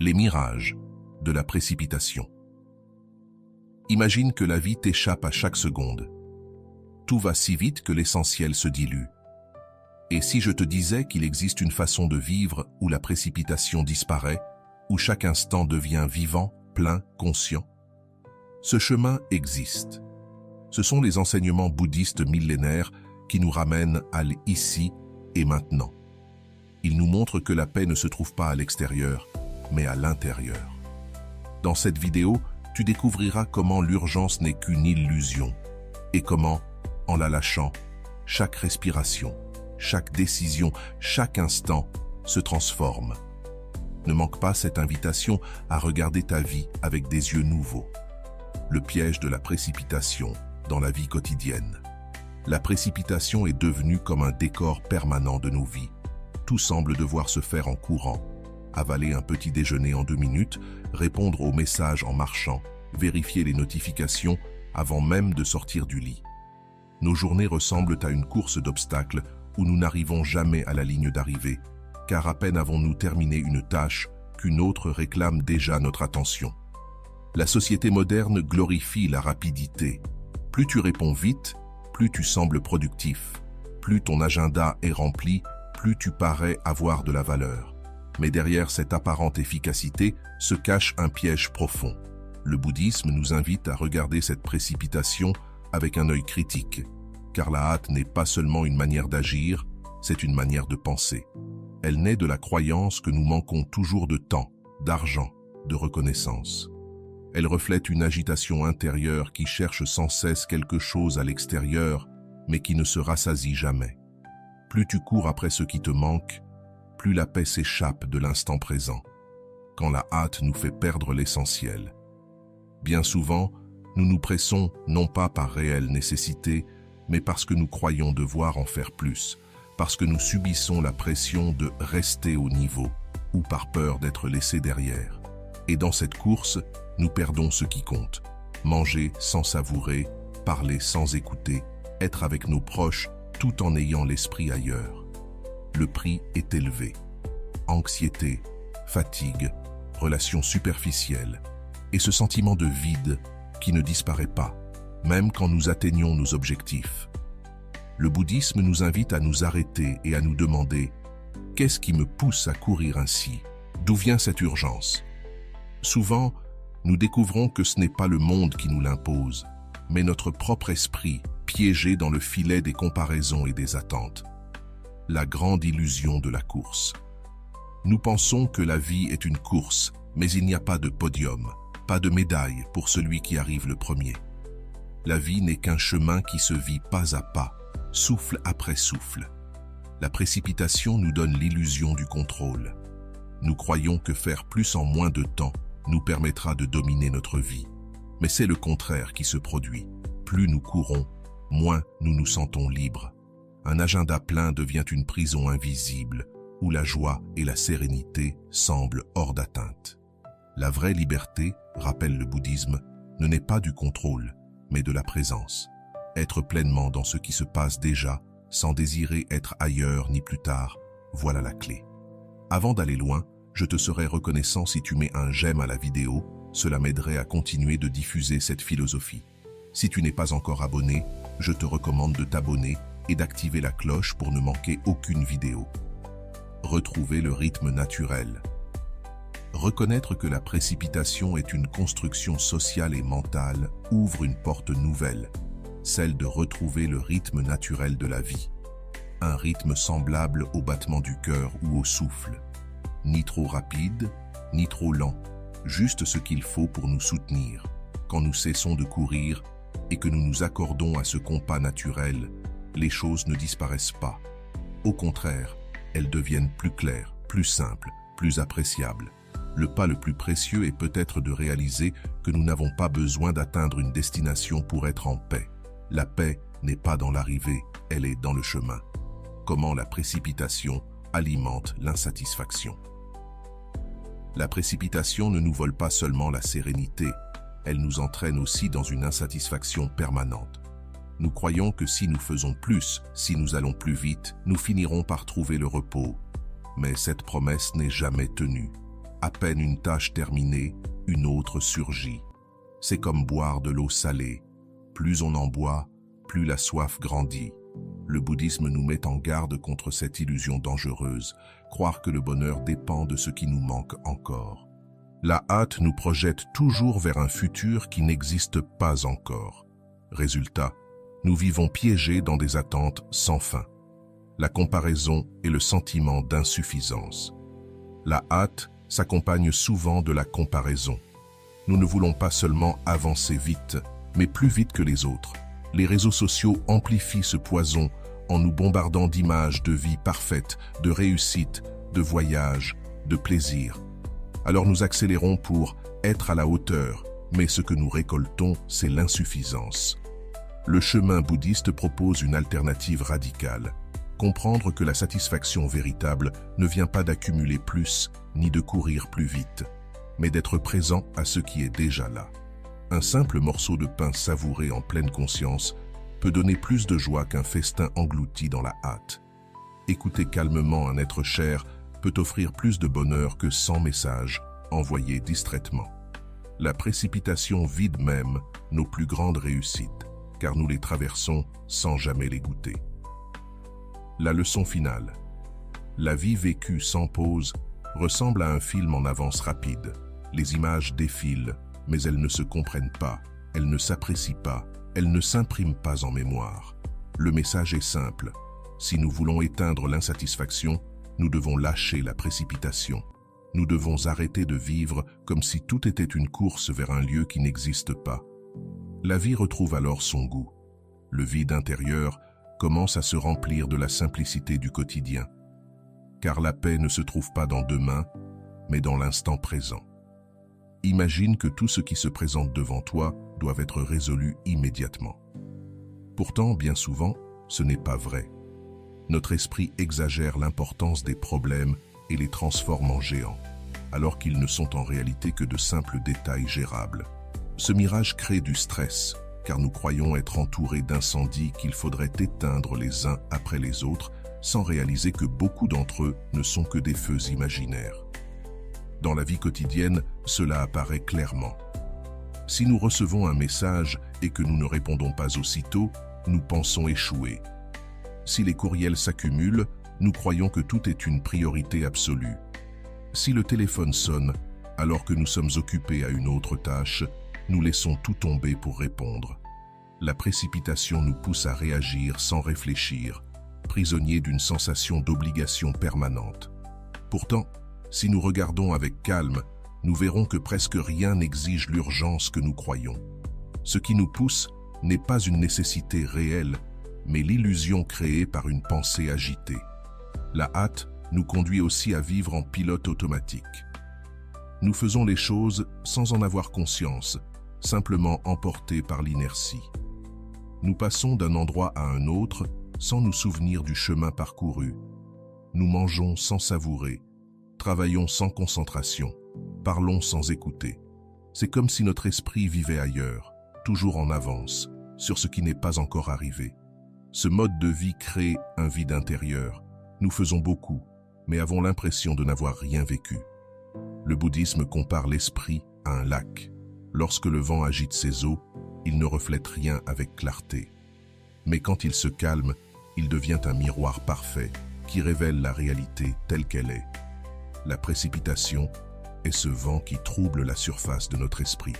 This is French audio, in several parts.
Les mirages de la précipitation. Imagine que la vie t'échappe à chaque seconde. Tout va si vite que l'essentiel se dilue. Et si je te disais qu'il existe une façon de vivre où la précipitation disparaît, où chaque instant devient vivant, plein, conscient? Ce chemin existe. Ce sont les enseignements bouddhistes millénaires qui nous ramènent à l'ici et maintenant. Ils nous montrent que la paix ne se trouve pas à l'extérieur, mais à l'intérieur. Dans cette vidéo, tu découvriras comment l'urgence n'est qu'une illusion et comment, en la lâchant, chaque respiration, chaque décision, chaque instant se transforme. Ne manque pas cette invitation à regarder ta vie avec des yeux nouveaux. Le piège de la précipitation dans la vie quotidienne. La précipitation est devenue comme un décor permanent de nos vies. Tout semble devoir se faire en courant. Avaler un petit déjeuner en 2 minutes, répondre aux messages en marchant, vérifier les notifications avant même de sortir du lit. Nos journées ressemblent à une course d'obstacles où nous n'arrivons jamais à la ligne d'arrivée, car à peine avons-nous terminé une tâche qu'une autre réclame déjà notre attention. La société moderne glorifie la rapidité. Plus tu réponds vite, plus tu sembles productif. Plus ton agenda est rempli, plus tu parais avoir de la valeur. Mais derrière cette apparente efficacité se cache un piège profond. Le bouddhisme nous invite à regarder cette précipitation avec un œil critique, car la hâte n'est pas seulement une manière d'agir, c'est une manière de penser. Elle naît de la croyance que nous manquons toujours de temps, d'argent, de reconnaissance. Elle reflète une agitation intérieure qui cherche sans cesse quelque chose à l'extérieur, mais qui ne se rassasie jamais. Plus tu cours après ce qui te manque, plus la paix s'échappe de l'instant présent, quand la hâte nous fait perdre l'essentiel. Bien souvent, nous nous pressons non pas par réelle nécessité, mais parce que nous croyons devoir en faire plus, parce que nous subissons la pression de rester au niveau, ou par peur d'être laissés derrière. Et dans cette course, nous perdons ce qui compte. Manger sans savourer, parler sans écouter, être avec nos proches tout en ayant l'esprit ailleurs. Le prix est élevé. Anxiété, fatigue, relations superficielles, et ce sentiment de vide qui ne disparaît pas, même quand nous atteignons nos objectifs. Le bouddhisme nous invite à nous arrêter et à nous demander « Qu'est-ce qui me pousse à courir ainsi? D'où vient cette urgence ?» Souvent, nous découvrons que ce n'est pas le monde qui nous l'impose, mais notre propre esprit piégé dans le filet des comparaisons et des attentes. La grande illusion de la course. Nous pensons que la vie est une course, mais il n'y a pas de podium, pas de médaille pour celui qui arrive le premier. La vie n'est qu'un chemin qui se vit pas à pas, souffle après souffle. La précipitation nous donne l'illusion du contrôle. Nous croyons que faire plus en moins de temps nous permettra de dominer notre vie. Mais c'est le contraire qui se produit. Plus nous courons, moins nous nous sentons libres. Un agenda plein devient une prison invisible, où la joie et la sérénité semblent hors d'atteinte. La vraie liberté, rappelle le bouddhisme, ne naît pas du contrôle, mais de la présence. Être pleinement dans ce qui se passe déjà, sans désirer être ailleurs ni plus tard, voilà la clé. Avant d'aller loin, je te serais reconnaissant si tu mets un j'aime à la vidéo, cela m'aiderait à continuer de diffuser cette philosophie. Si tu n'es pas encore abonné, je te recommande de t'abonner et d'activer la cloche pour ne manquer aucune vidéo. Retrouver le rythme naturel. Reconnaître que la précipitation est une construction sociale et mentale ouvre une porte nouvelle, celle de retrouver le rythme naturel de la vie. Un rythme semblable au battement du cœur ou au souffle. Ni trop rapide, ni trop lent, juste ce qu'il faut pour nous soutenir. Quand nous cessons de courir et que nous nous accordons à ce compas naturel, les choses ne disparaissent pas. Au contraire, elles deviennent plus claires, plus simples, plus appréciables. Le pas le plus précieux est peut-être de réaliser que nous n'avons pas besoin d'atteindre une destination pour être en paix. La paix n'est pas dans l'arrivée, elle est dans le chemin. Comment la précipitation alimente l'insatisfaction. La précipitation ne nous vole pas seulement la sérénité, elle nous entraîne aussi dans une insatisfaction permanente. Nous croyons que si nous faisons plus, si nous allons plus vite, nous finirons par trouver le repos. Mais cette promesse n'est jamais tenue. À peine une tâche terminée, une autre surgit. C'est comme boire de l'eau salée. Plus on en boit, plus la soif grandit. Le bouddhisme nous met en garde contre cette illusion dangereuse, croire que le bonheur dépend de ce qui nous manque encore. La hâte nous projette toujours vers un futur qui n'existe pas encore. Résultat, nous vivons piégés dans des attentes sans fin. La comparaison et le sentiment d'insuffisance. La hâte s'accompagne souvent de la comparaison. Nous ne voulons pas seulement avancer vite, mais plus vite que les autres. Les réseaux sociaux amplifient ce poison en nous bombardant d'images de vie parfaite, de réussite, de voyage, de plaisir. Alors nous accélérons pour être à la hauteur, mais ce que nous récoltons, c'est l'insuffisance. Le chemin bouddhiste propose une alternative radicale. Comprendre que la satisfaction véritable ne vient pas d'accumuler plus, ni de courir plus vite, mais d'être présent à ce qui est déjà là. Un simple morceau de pain savouré en pleine conscience peut donner plus de joie qu'un festin englouti dans la hâte. Écouter calmement un être cher peut offrir plus de bonheur que 100 messages envoyés distraitement. La précipitation vide même nos plus grandes réussites, car nous les traversons sans jamais les goûter. La leçon finale. La vie vécue sans pause ressemble à un film en avance rapide. Les images défilent, mais elles ne se comprennent pas, elles ne s'apprécient pas, elles ne s'impriment pas en mémoire. Le message est simple. Si nous voulons éteindre l'insatisfaction, nous devons lâcher la précipitation. Nous devons arrêter de vivre comme si tout était une course vers un lieu qui n'existe pas. La vie retrouve alors son goût. Le vide intérieur commence à se remplir de la simplicité du quotidien. Car la paix ne se trouve pas dans demain, mais dans l'instant présent. Imagine que tout ce qui se présente devant toi doit être résolu immédiatement. Pourtant, bien souvent, ce n'est pas vrai. Notre esprit exagère l'importance des problèmes et les transforme en géants, alors qu'ils ne sont en réalité que de simples détails gérables. Ce mirage crée du stress, car nous croyons être entourés d'incendies qu'il faudrait éteindre les uns après les autres, sans réaliser que beaucoup d'entre eux ne sont que des feux imaginaires. Dans la vie quotidienne, cela apparaît clairement. Si nous recevons un message et que nous ne répondons pas aussitôt, nous pensons échouer. Si les courriels s'accumulent, nous croyons que tout est une priorité absolue. Si le téléphone sonne, alors que nous sommes occupés à une autre tâche, nous laissons tout tomber pour répondre. La précipitation nous pousse à réagir sans réfléchir, prisonniers d'une sensation d'obligation permanente. Pourtant, si nous regardons avec calme, nous verrons que presque rien n'exige l'urgence que nous croyons. Ce qui nous pousse n'est pas une nécessité réelle, mais l'illusion créée par une pensée agitée. La hâte nous conduit aussi à vivre en pilote automatique. Nous faisons les choses sans en avoir conscience, simplement emportés par l'inertie. Nous passons d'un endroit à un autre sans nous souvenir du chemin parcouru. Nous mangeons sans savourer, travaillons sans concentration, parlons sans écouter. C'est comme si notre esprit vivait ailleurs, toujours en avance, sur ce qui n'est pas encore arrivé. Ce mode de vie crée un vide intérieur. Nous faisons beaucoup, mais avons l'impression de n'avoir rien vécu. Le bouddhisme compare l'esprit à un lac. Lorsque le vent agite ses eaux, il ne reflète rien avec clarté. Mais quand il se calme, il devient un miroir parfait qui révèle la réalité telle qu'elle est. La précipitation est ce vent qui trouble la surface de notre esprit.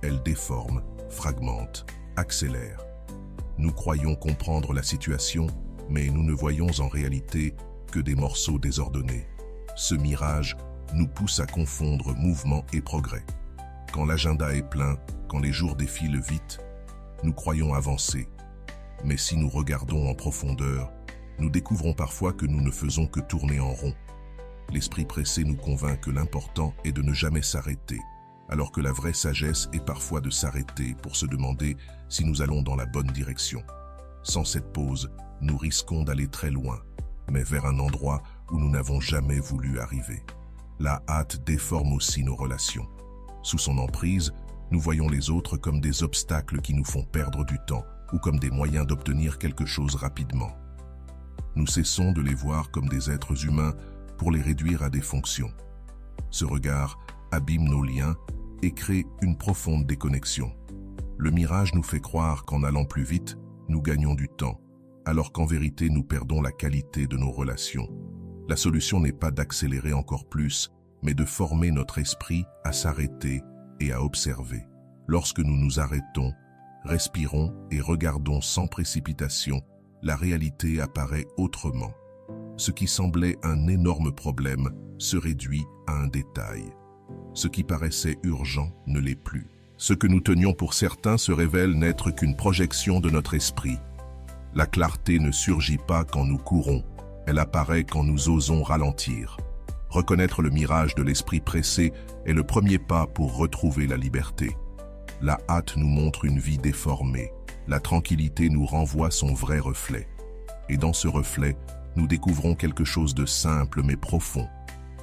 Elle déforme, fragmente, accélère. Nous croyons comprendre la situation, mais nous ne voyons en réalité que des morceaux désordonnés. Ce mirage nous pousse à confondre mouvement et progrès. Quand l'agenda est plein, quand les jours défilent vite, nous croyons avancer. Mais si nous regardons en profondeur, nous découvrons parfois que nous ne faisons que tourner en rond. L'esprit pressé nous convainc que l'important est de ne jamais s'arrêter, alors que la vraie sagesse est parfois de s'arrêter pour se demander si nous allons dans la bonne direction. Sans cette pause, nous risquons d'aller très loin, mais vers un endroit où nous n'avons jamais voulu arriver. La hâte déforme aussi nos relations. Sous son emprise, nous voyons les autres comme des obstacles qui nous font perdre du temps ou comme des moyens d'obtenir quelque chose rapidement. Nous cessons de les voir comme des êtres humains pour les réduire à des fonctions. Ce regard abîme nos liens et crée une profonde déconnexion. Le mirage nous fait croire qu'en allant plus vite, nous gagnons du temps, alors qu'en vérité nous perdons la qualité de nos relations. La solution n'est pas d'accélérer encore plus, mais de former notre esprit à s'arrêter et à observer. Lorsque nous nous arrêtons, respirons et regardons sans précipitation, la réalité apparaît autrement. Ce qui semblait un énorme problème se réduit à un détail. Ce qui paraissait urgent ne l'est plus. Ce que nous tenions pour certain se révèle n'être qu'une projection de notre esprit. La clarté ne surgit pas quand nous courons, elle apparaît quand nous osons ralentir. Reconnaître le mirage de l'esprit pressé est le premier pas pour retrouver la liberté. La hâte nous montre une vie déformée, la tranquillité nous renvoie son vrai reflet. Et dans ce reflet, nous découvrons quelque chose de simple mais profond.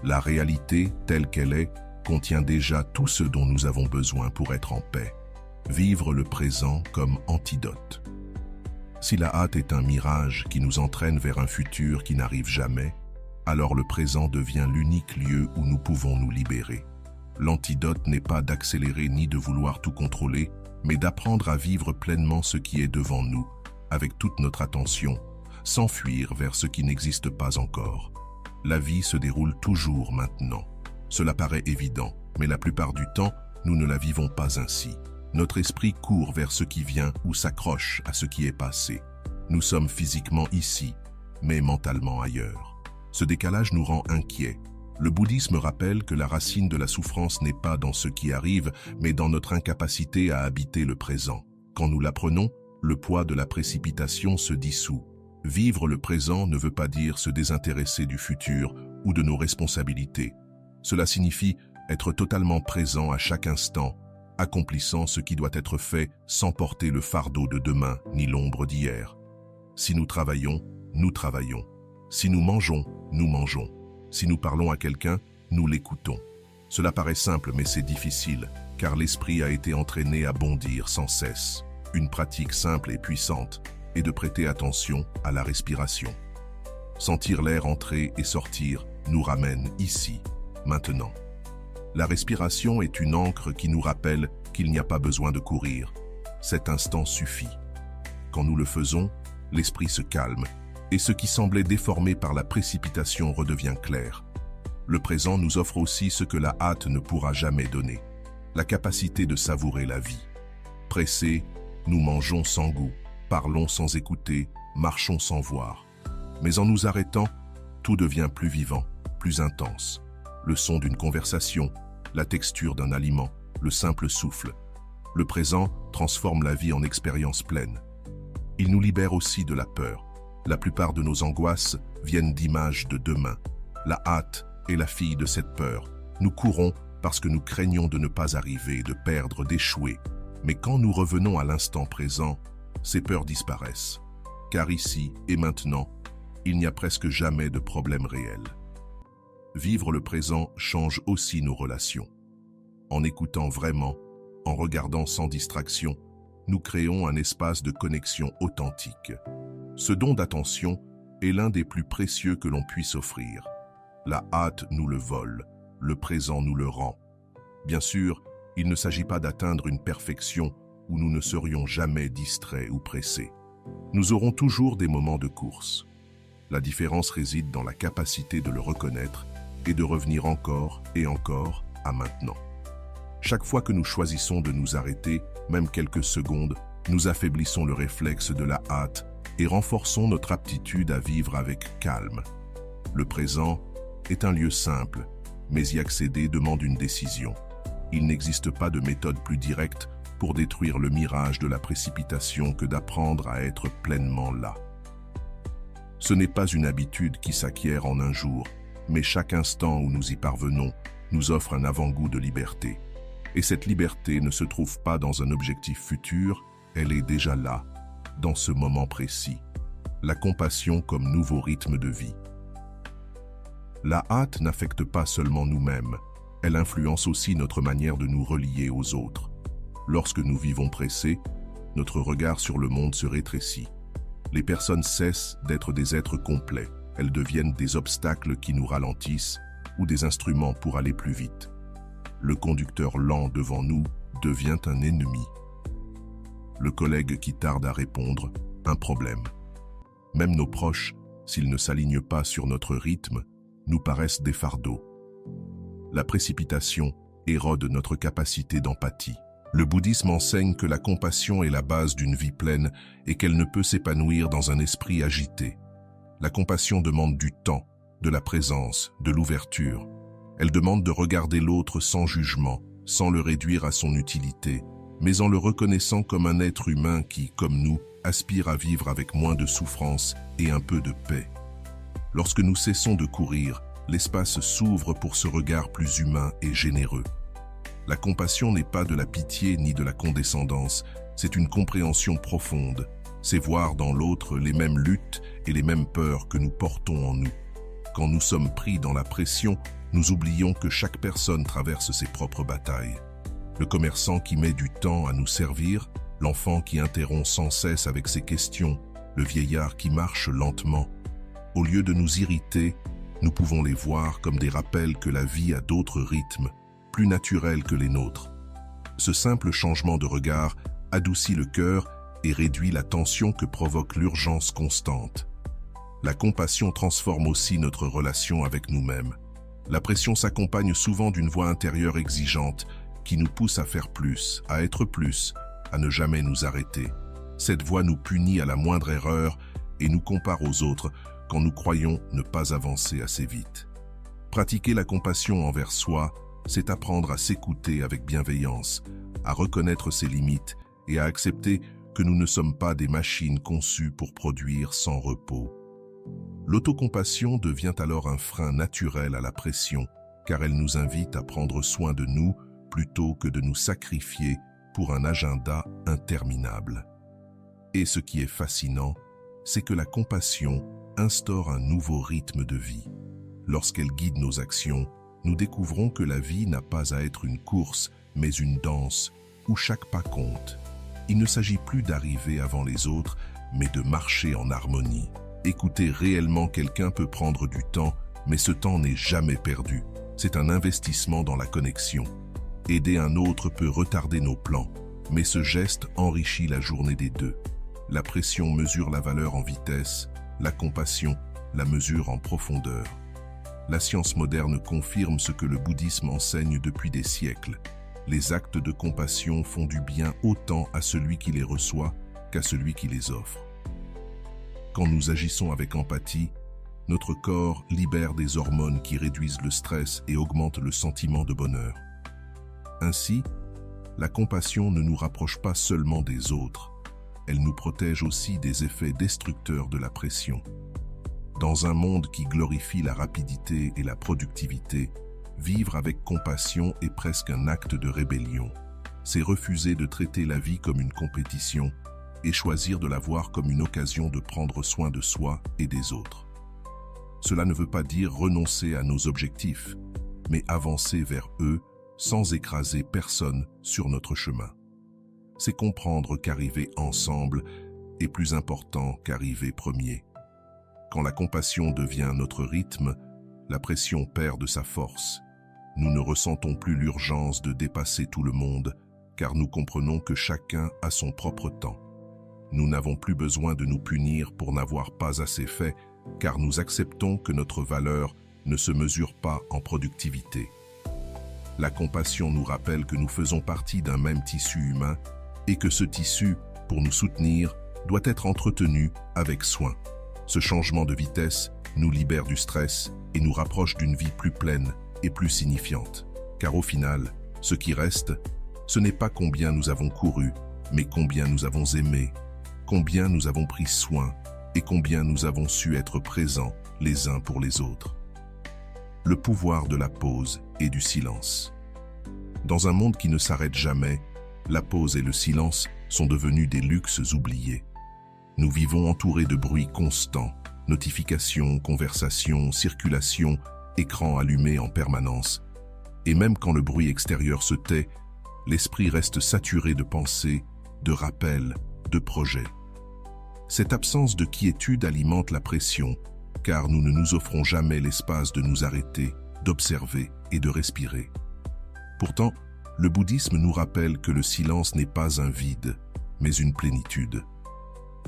La réalité, telle qu'elle est, contient déjà tout ce dont nous avons besoin pour être en paix. Vivre le présent comme antidote. Si la hâte est un mirage qui nous entraîne vers un futur qui n'arrive jamais, alors le présent devient l'unique lieu où nous pouvons nous libérer. L'antidote n'est pas d'accélérer ni de vouloir tout contrôler, mais d'apprendre à vivre pleinement ce qui est devant nous, avec toute notre attention, sans fuir vers ce qui n'existe pas encore. La vie se déroule toujours maintenant. Cela paraît évident, mais la plupart du temps, nous ne la vivons pas ainsi. Notre esprit court vers ce qui vient ou s'accroche à ce qui est passé. Nous sommes physiquement ici, mais mentalement ailleurs. Ce décalage nous rend inquiets. Le bouddhisme rappelle que la racine de la souffrance n'est pas dans ce qui arrive, mais dans notre incapacité à habiter le présent. Quand nous l'apprenons, le poids de la précipitation se dissout. Vivre le présent ne veut pas dire se désintéresser du futur ou de nos responsabilités. Cela signifie être totalement présent à chaque instant, accomplissant ce qui doit être fait sans porter le fardeau de demain ni l'ombre d'hier. Si nous travaillons, nous travaillons. Si nous mangeons, nous mangeons. Si nous parlons à quelqu'un, nous l'écoutons. Cela paraît simple, mais c'est difficile, car l'esprit a été entraîné à bondir sans cesse. Une pratique simple et puissante est de prêter attention à la respiration. Sentir l'air entrer et sortir nous ramène ici, maintenant. La respiration est une ancre qui nous rappelle qu'il n'y a pas besoin de courir. Cet instant suffit. Quand nous le faisons, l'esprit se calme et ce qui semblait déformé par la précipitation redevient clair. Le présent nous offre aussi ce que la hâte ne pourra jamais donner, la capacité de savourer la vie. Pressés, nous mangeons sans goût, parlons sans écouter, marchons sans voir. Mais en nous arrêtant, tout devient plus vivant, plus intense. Le son d'une conversation, la texture d'un aliment, le simple souffle. Le présent transforme la vie en expérience pleine. Il nous libère aussi de la peur. La plupart de nos angoisses viennent d'images de demain. La hâte est la fille de cette peur. Nous courons parce que nous craignons de ne pas arriver, de perdre, d'échouer. Mais quand nous revenons à l'instant présent, ces peurs disparaissent. Car ici et maintenant, il n'y a presque jamais de problème réel. Vivre le présent change aussi nos relations. En écoutant vraiment, en regardant sans distraction, nous créons un espace de connexion authentique. Ce don d'attention est l'un des plus précieux que l'on puisse offrir. La hâte nous le vole, le présent nous le rend. Bien sûr, il ne s'agit pas d'atteindre une perfection où nous ne serions jamais distraits ou pressés. Nous aurons toujours des moments de course. La différence réside dans la capacité de le reconnaître et de revenir encore et encore à maintenant. Chaque fois que nous choisissons de nous arrêter, même quelques secondes, nous affaiblissons le réflexe de la hâte et renforçons notre aptitude à vivre avec calme. Le présent est un lieu simple, mais y accéder demande une décision. Il n'existe pas de méthode plus directe pour détruire le mirage de la précipitation que d'apprendre à être pleinement là. Ce n'est pas une habitude qui s'acquiert en un jour, mais chaque instant où nous y parvenons nous offre un avant-goût de liberté. Et cette liberté ne se trouve pas dans un objectif futur, elle est déjà là, dans ce moment précis. La compassion comme nouveau rythme de vie. La hâte n'affecte pas seulement nous-mêmes, elle influence aussi notre manière de nous relier aux autres. Lorsque nous vivons pressés, notre regard sur le monde se rétrécit. Les personnes cessent d'être des êtres complets, elles deviennent des obstacles qui nous ralentissent, ou des instruments pour aller plus vite. Le conducteur lent devant nous devient un ennemi. Le collègue qui tarde à répondre, un problème. Même nos proches, s'ils ne s'alignent pas sur notre rythme, nous paraissent des fardeaux. La précipitation érode notre capacité d'empathie. Le bouddhisme enseigne que la compassion est la base d'une vie pleine et qu'elle ne peut s'épanouir dans un esprit agité. La compassion demande du temps, de la présence, de l'ouverture. Elle demande de regarder l'autre sans jugement, sans le réduire à son utilité, mais en le reconnaissant comme un être humain qui, comme nous, aspire à vivre avec moins de souffrance et un peu de paix. Lorsque nous cessons de courir, l'espace s'ouvre pour ce regard plus humain et généreux. La compassion n'est pas de la pitié ni de la condescendance, c'est une compréhension profonde. C'est voir dans l'autre les mêmes luttes et les mêmes peurs que nous portons en nous. Quand nous sommes pris dans la pression, nous oublions que chaque personne traverse ses propres batailles. Le commerçant qui met du temps à nous servir, l'enfant qui interrompt sans cesse avec ses questions, le vieillard qui marche lentement. Au lieu de nous irriter, nous pouvons les voir comme des rappels que la vie a d'autres rythmes, plus naturels que les nôtres. Ce simple changement de regard adoucit le cœur et réduit la tension que provoque l'urgence constante. La compassion transforme aussi notre relation avec nous-mêmes. La pression s'accompagne souvent d'une voix intérieure exigeante qui nous pousse à faire plus, à être plus, à ne jamais nous arrêter. Cette voix nous punit à la moindre erreur et nous compare aux autres quand nous croyons ne pas avancer assez vite. Pratiquer la compassion envers soi, c'est apprendre à s'écouter avec bienveillance, à reconnaître ses limites et à accepter que nous ne sommes pas des machines conçues pour produire sans repos. L'autocompassion devient alors un frein naturel à la pression, car elle nous invite à prendre soin de nous plutôt que de nous sacrifier pour un agenda interminable. Et ce qui est fascinant, c'est que la compassion instaure un nouveau rythme de vie. Lorsqu'elle guide nos actions, nous découvrons que la vie n'a pas à être une course, mais une danse, où chaque pas compte. Il ne s'agit plus d'arriver avant les autres, mais de marcher en harmonie. Écouter réellement quelqu'un peut prendre du temps, mais ce temps n'est jamais perdu. C'est un investissement dans la connexion. Aider un autre peut retarder nos plans, mais ce geste enrichit la journée des deux. La pression mesure la valeur en vitesse, la compassion la mesure en profondeur. La science moderne confirme ce que le bouddhisme enseigne depuis des siècles. Les actes de compassion font du bien autant à celui qui les reçoit qu'à celui qui les offre. Quand nous agissons avec empathie, notre corps libère des hormones qui réduisent le stress et augmentent le sentiment de bonheur. Ainsi, la compassion ne nous rapproche pas seulement des autres, elle nous protège aussi des effets destructeurs de la pression. Dans un monde qui glorifie la rapidité et la productivité, vivre avec compassion est presque un acte de rébellion. C'est refuser de traiter la vie comme une compétition et choisir de la voir comme une occasion de prendre soin de soi et des autres. Cela ne veut pas dire renoncer à nos objectifs, mais avancer vers eux sans écraser personne sur notre chemin. C'est comprendre qu'arriver ensemble est plus important qu'arriver premier. Quand la compassion devient notre rythme, la pression perd de sa force. Nous ne ressentons plus l'urgence de dépasser tout le monde, car nous comprenons que chacun a son propre temps. Nous n'avons plus besoin de nous punir pour n'avoir pas assez fait, car nous acceptons que notre valeur ne se mesure pas en productivité. La compassion nous rappelle que nous faisons partie d'un même tissu humain et que ce tissu, pour nous soutenir, doit être entretenu avec soin. Ce changement de vitesse nous libère du stress et nous rapproche d'une vie plus pleine et plus signifiante. Car au final, ce qui reste, ce n'est pas combien nous avons couru, mais combien nous avons aimé, combien nous avons pris soin et combien nous avons su être présents les uns pour les autres. Le pouvoir de la pause et du silence. Dans un monde qui ne s'arrête jamais, la pause et le silence sont devenus des luxes oubliés. Nous vivons entourés de bruits constants, notifications, conversations, circulations, écrans allumés en permanence. Et même quand le bruit extérieur se tait, l'esprit reste saturé de pensées, de rappels, de projets. Cette absence de quiétude alimente la pression, car nous ne nous offrons jamais l'espace de nous arrêter, d'observer et de respirer. Pourtant, le bouddhisme nous rappelle que le silence n'est pas un vide, mais une plénitude.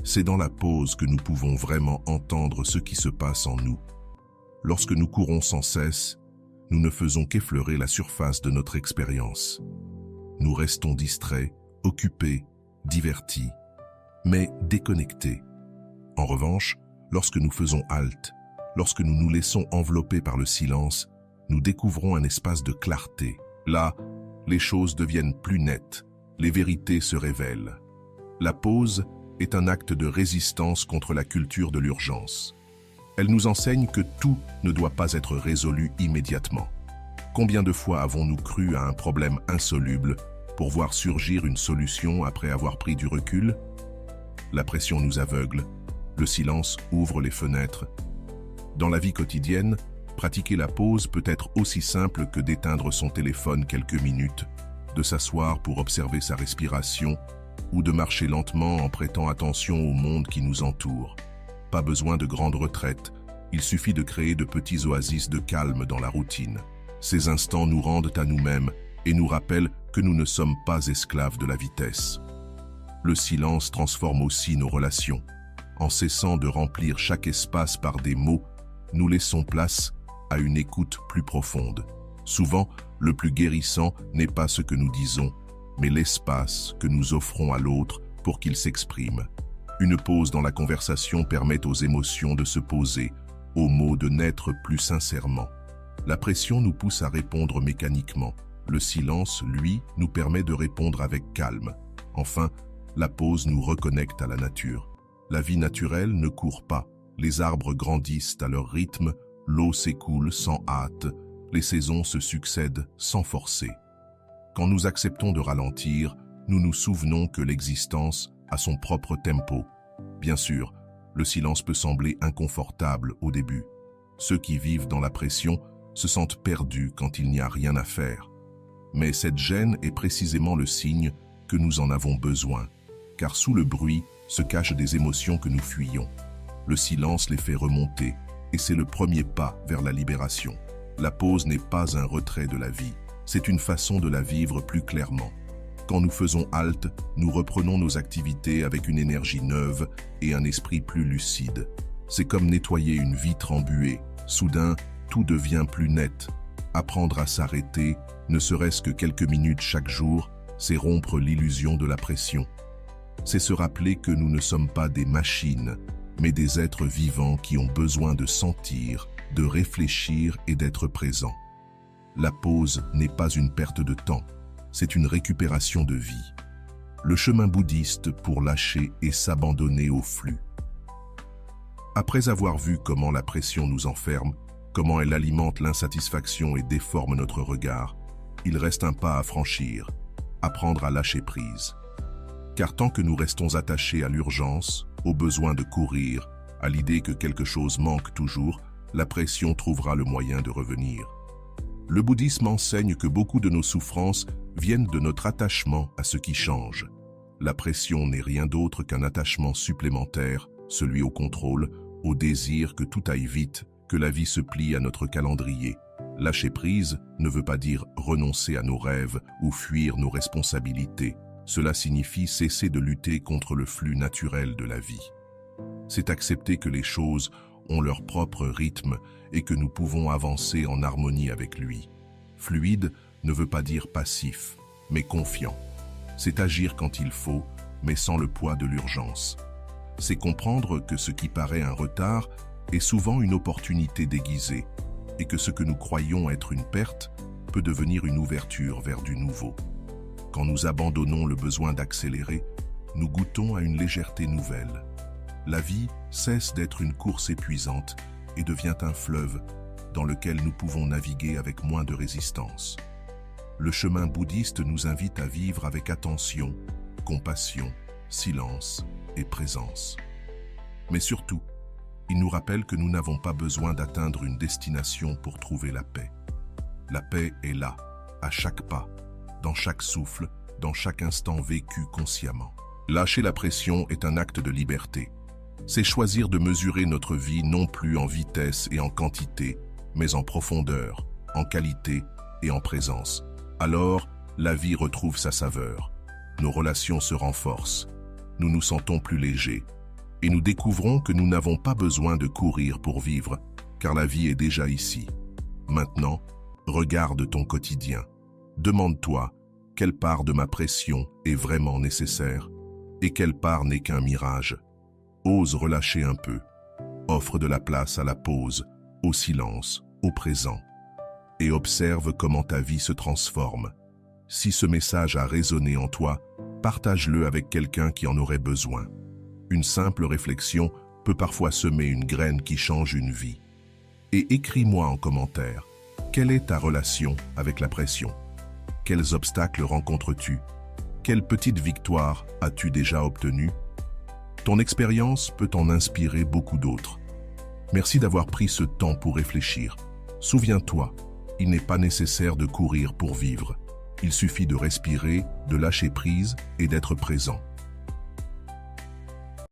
C'est dans la pause que nous pouvons vraiment entendre ce qui se passe en nous. Lorsque nous courons sans cesse, nous ne faisons qu'effleurer la surface de notre expérience. Nous restons distraits, occupés, divertis, mais déconnectés. En revanche, lorsque nous faisons halte, lorsque nous nous laissons envelopper par le silence, nous découvrons un espace de clarté. Là, les choses deviennent plus nettes, les vérités se révèlent. La pause est un acte de résistance contre la culture de l'urgence. Elle nous enseigne que tout ne doit pas être résolu immédiatement. Combien de fois avons-nous cru à un problème insoluble pour voir surgir une solution après avoir pris du recul? La pression nous aveugle, le silence ouvre les fenêtres. Dans la vie quotidienne, pratiquer la pause peut être aussi simple que d'éteindre son téléphone quelques minutes, de s'asseoir pour observer sa respiration ou de marcher lentement en prêtant attention au monde qui nous entoure. Pas besoin de grandes retraites, il suffit de créer de petits oasis de calme dans la routine. Ces instants nous rendent à nous-mêmes et nous rappellent que nous ne sommes pas esclaves de la vitesse. Le silence transforme aussi nos relations. En cessant de remplir chaque espace par des mots, nous laissons place à une écoute plus profonde. Souvent, le plus guérissant n'est pas ce que nous disons, mais l'espace que nous offrons à l'autre pour qu'il s'exprime. Une pause dans la conversation permet aux émotions de se poser, aux mots de naître plus sincèrement. La pression nous pousse à répondre mécaniquement. Le silence, lui, nous permet de répondre avec calme. Enfin, la pause nous reconnecte à la nature. La vie naturelle ne court pas. Les arbres grandissent à leur rythme, l'eau s'écoule sans hâte, les saisons se succèdent sans forcer. Quand nous acceptons de ralentir, nous nous souvenons que l'existence a son propre tempo. Bien sûr, le silence peut sembler inconfortable au début. Ceux qui vivent dans la pression se sentent perdus quand il n'y a rien à faire. Mais cette gêne est précisément le signe que nous en avons besoin, car sous le bruit se cachent des émotions que nous fuyons. Le silence les fait remonter, et c'est le premier pas vers la libération. La pause n'est pas un retrait de la vie, c'est une façon de la vivre plus clairement. Quand nous faisons halte, nous reprenons nos activités avec une énergie neuve et un esprit plus lucide. C'est comme nettoyer une vitre embuée. Soudain, tout devient plus net. Apprendre à s'arrêter, ne serait-ce que quelques minutes chaque jour, c'est rompre l'illusion de la pression. C'est se rappeler que nous ne sommes pas des machines, mais des êtres vivants qui ont besoin de sentir, de réfléchir et d'être présents. La pause n'est pas une perte de temps, c'est une récupération de vie. Le chemin bouddhiste pour lâcher et s'abandonner au flux. Après avoir vu comment la pression nous enferme, comment elle alimente l'insatisfaction et déforme notre regard, il reste un pas à franchir, apprendre à lâcher prise. Car tant que nous restons attachés à l'urgence, au besoin de courir, à l'idée que quelque chose manque toujours, la pression trouvera le moyen de revenir. Le bouddhisme enseigne que beaucoup de nos souffrances viennent de notre attachement à ce qui change. La pression n'est rien d'autre qu'un attachement supplémentaire, celui au contrôle, au désir que tout aille vite, que la vie se plie à notre calendrier. Lâcher prise ne veut pas dire renoncer à nos rêves ou fuir nos responsabilités. Cela signifie cesser de lutter contre le flux naturel de la vie. C'est accepter que les choses ont leur propre rythme et que nous pouvons avancer en harmonie avec lui. Fluide ne veut pas dire passif, mais confiant. C'est agir quand il faut, mais sans le poids de l'urgence. C'est comprendre que ce qui paraît un retard est souvent une opportunité déguisée et que ce que nous croyons être une perte peut devenir une ouverture vers du nouveau. Quand nous abandonnons le besoin d'accélérer, nous goûtons à une légèreté nouvelle. La vie cesse d'être une course épuisante et devient un fleuve dans lequel nous pouvons naviguer avec moins de résistance. Le chemin bouddhiste nous invite à vivre avec attention, compassion, silence et présence. Mais surtout, il nous rappelle que nous n'avons pas besoin d'atteindre une destination pour trouver la paix. La paix est là, à chaque pas, dans chaque souffle, dans chaque instant vécu consciemment. Lâcher la pression est un acte de liberté. C'est choisir de mesurer notre vie non plus en vitesse et en quantité, mais en profondeur, en qualité et en présence. Alors, la vie retrouve sa saveur. Nos relations se renforcent. Nous nous sentons plus légers. Et nous découvrons que nous n'avons pas besoin de courir pour vivre, car la vie est déjà ici. Maintenant, regarde ton quotidien. Demande-toi, quelle part de ma pression est vraiment nécessaire et quelle part n'est qu'un mirage. Ose relâcher un peu. Offre de la place à la pause, au silence, au présent. Et observe comment ta vie se transforme. Si ce message a résonné en toi, partage-le avec quelqu'un qui en aurait besoin. Une simple réflexion peut parfois semer une graine qui change une vie. Et écris-moi en commentaire, quelle est ta relation avec la pression? Quels obstacles rencontres-tu? Quelle petite victoire as-tu déjà obtenue? Ton expérience peut en inspirer beaucoup d'autres. Merci d'avoir pris ce temps pour réfléchir. Souviens-toi, il n'est pas nécessaire de courir pour vivre. Il suffit de respirer, de lâcher prise et d'être présent.